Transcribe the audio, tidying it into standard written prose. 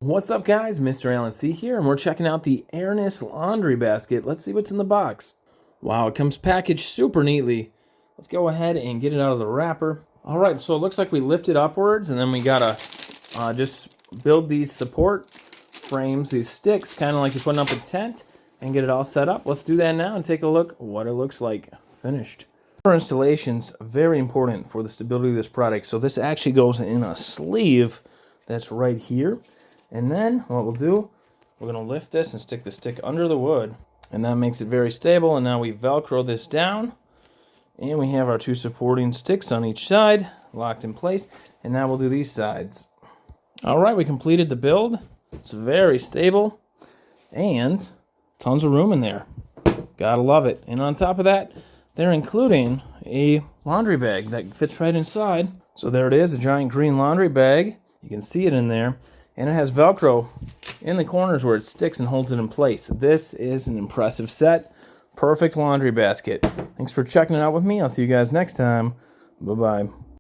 What's up, guys? Mr. Alan C here, and we're checking out the Airrniss laundry basket. Let's see what's in the box. Wow, it comes packaged super neatly. Let's go ahead and get it out of the wrapper. All right, so it looks like we lift it upwards, and then we gotta just build these support frames, these sticks, kind of like you're putting up a tent, and get it all set up. Let's do that now and take a look what it looks like finished. For installations, very important for the stability of this product. So this actually goes in a sleeve that's right here. And then what we'll do, we're going to lift this and stick the stick under the wood. And that makes it very stable. And now we Velcro this down. And we have our two supporting sticks on each side, locked in place. And now we'll do these sides. All right, we completed the build. It's very stable. And tons of room in there. Gotta love it. And on top of that, they're including a laundry bag that fits right inside. So there it is, a giant green laundry bag. You can see it in there. And it has Velcro in the corners where it sticks and holds it in place. This is an impressive set. Perfect laundry basket. Thanks for checking it out with me. I'll see you guys next time. Bye-bye.